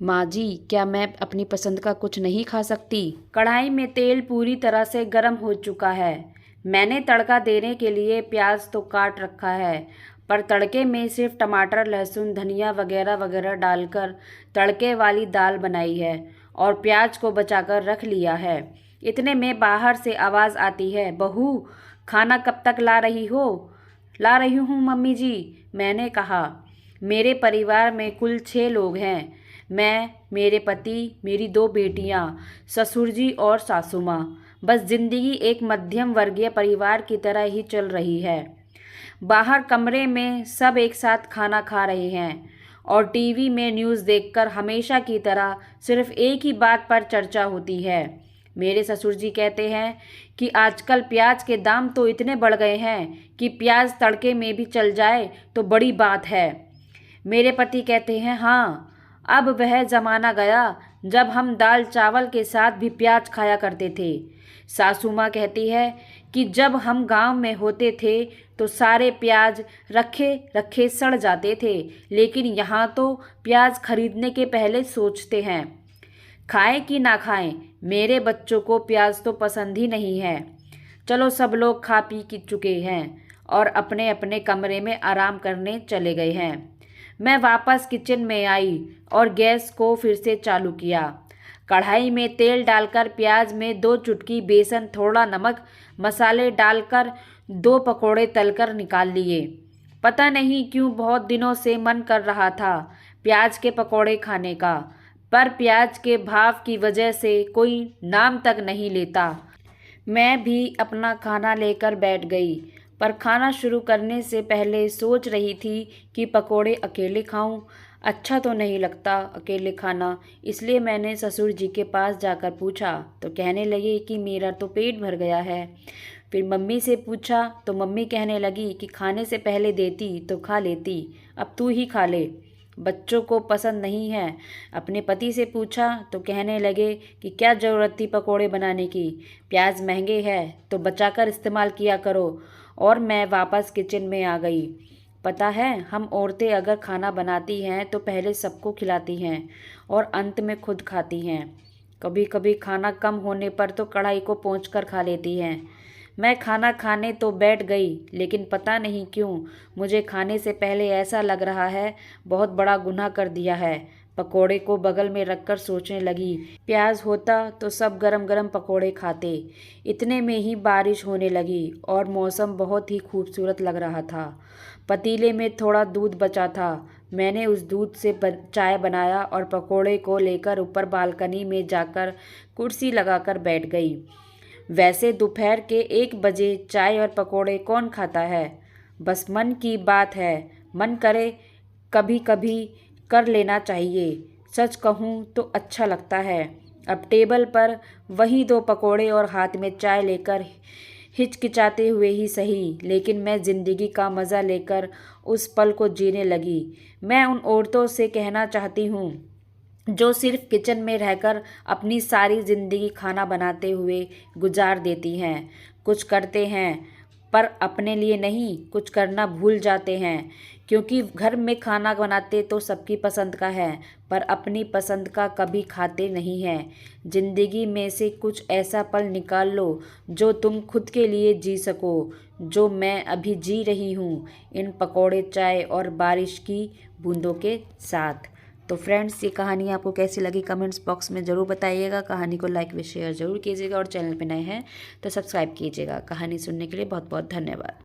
माँ जी, क्या मैं अपनी पसंद का कुछ नहीं खा सकती? कढ़ाई में तेल पूरी तरह से गर्म हो चुका है। मैंने तड़का देने के लिए प्याज तो काट रखा है, पर तड़के में सिर्फ टमाटर, लहसुन, धनिया वगैरह वगैरह डालकर तड़के वाली दाल बनाई है और प्याज को बचाकर रख लिया है। इतने में बाहर से आवाज़ आती है, बहू, खाना कब तक ला रही हो? ला रही हूँ मम्मी जी, मैंने कहा। मेरे परिवार में कुल 6 लोग हैं। मैं, मेरे पति, मेरी 2 बेटियां, ससुर जी और सासू माँ। बस जिंदगी एक मध्यम वर्गीय परिवार की तरह ही चल रही है। बाहर कमरे में सब एक साथ खाना खा रहे हैं और टीवी में न्यूज़ देखकर हमेशा की तरह सिर्फ एक ही बात पर चर्चा होती है। मेरे ससुर जी कहते हैं कि आजकल प्याज के दाम तो इतने बढ़ गए हैं कि प्याज तड़के में भी चल जाए तो बड़ी बात है। मेरे पति कहते हैं, हाँ, अब वह ज़माना गया जब हम दाल चावल के साथ भी प्याज खाया करते थे। सासू माँ कहती है कि जब हम गांव में होते थे तो सारे प्याज रखे रखे सड़ जाते थे, लेकिन यहाँ तो प्याज खरीदने के पहले सोचते हैं। खाएं कि ना खाएं, मेरे बच्चों को प्याज तो पसंद ही नहीं है। चलो, सब लोग खा पी की चुके हैं और अपने अपने कमरे में आराम करने चले गए हैं। मैं वापस किचन में आई और गैस को फिर से चालू किया। कढ़ाई में तेल डालकर प्याज में 2 चुटकी बेसन, थोड़ा नमक, मसाले डालकर 2 पकोड़े तलकर निकाल लिए। पता नहीं क्यों बहुत दिनों से मन कर रहा था प्याज के पकोड़े खाने का, पर प्याज के भाव की वजह से कोई नाम तक नहीं लेता। मैं भी अपना खाना लेकर बैठ गई, पर खाना शुरू करने से पहले सोच रही थी कि पकोड़े अकेले खाऊं। अच्छा तो नहीं लगता अकेले खाना, इसलिए मैंने ससुर जी के पास जाकर पूछा तो कहने लगे कि मेरा तो पेट भर गया है। फिर मम्मी से पूछा तो मम्मी कहने लगी कि खाने से पहले देती तो खा लेती, अब तू ही खा ले, बच्चों को पसंद नहीं है। अपने पति से पूछा तो कहने लगे कि क्या ज़रूरत थी पकोड़े बनाने की, प्याज महंगे हैं तो बचाकर इस्तेमाल किया करो। और मैं वापस किचन में आ गई। पता है, हम औरतें अगर खाना बनाती हैं तो पहले सबको खिलाती हैं और अंत में खुद खाती हैं। कभी कभी खाना कम होने पर तो कढ़ाई को पोंछकर खा लेती हैं। मैं खाना खाने तो बैठ गई, लेकिन पता नहीं क्यों मुझे खाने से पहले ऐसा लग रहा है बहुत बड़ा गुनाह कर दिया है। पकोड़े को बगल में रखकर सोचने लगी, प्याज होता तो सब गरम गरम पकोड़े खाते। इतने में ही बारिश होने लगी और मौसम बहुत ही खूबसूरत लग रहा था। पतीले में थोड़ा दूध बचा था। मैंने उस दूध से चाय बनाया और पकोड़े को लेकर ऊपर बालकनी में जाकर कुर्सी लगाकर बैठ गई। वैसे दोपहर के 1 बजे चाय और पकोड़े कौन खाता है? बस मन की बात है, मन करे कभी कभी कर लेना चाहिए। सच कहूँ तो अच्छा लगता है। अब टेबल पर वही 2 पकोड़े और हाथ में चाय लेकर हिचकिचाते हुए ही सही, लेकिन मैं ज़िंदगी का मज़ा लेकर उस पल को जीने लगी। मैं उन औरतों से कहना चाहती हूँ जो सिर्फ किचन में रहकर अपनी सारी ज़िंदगी खाना बनाते हुए गुजार देती हैं। कुछ करते हैं पर अपने लिए नहीं, कुछ करना भूल जाते हैं, क्योंकि घर में खाना बनाते तो सबकी पसंद का है, पर अपनी पसंद का कभी खाते नहीं हैं। ज़िंदगी में से कुछ ऐसा पल निकाल लो जो तुम खुद के लिए जी सको, जो मैं अभी जी रही हूँ, इन पकौड़े, चाय और बारिश की बूंदों के साथ। तो फ्रेंड्स, ये कहानी आपको कैसी लगी कमेंट्स बॉक्स में ज़रूर बताइएगा। कहानी को लाइक व शेयर ज़रूर कीजिएगा और चैनल पे नए हैं तो सब्सक्राइब कीजिएगा। कहानी सुनने के लिए बहुत बहुत धन्यवाद।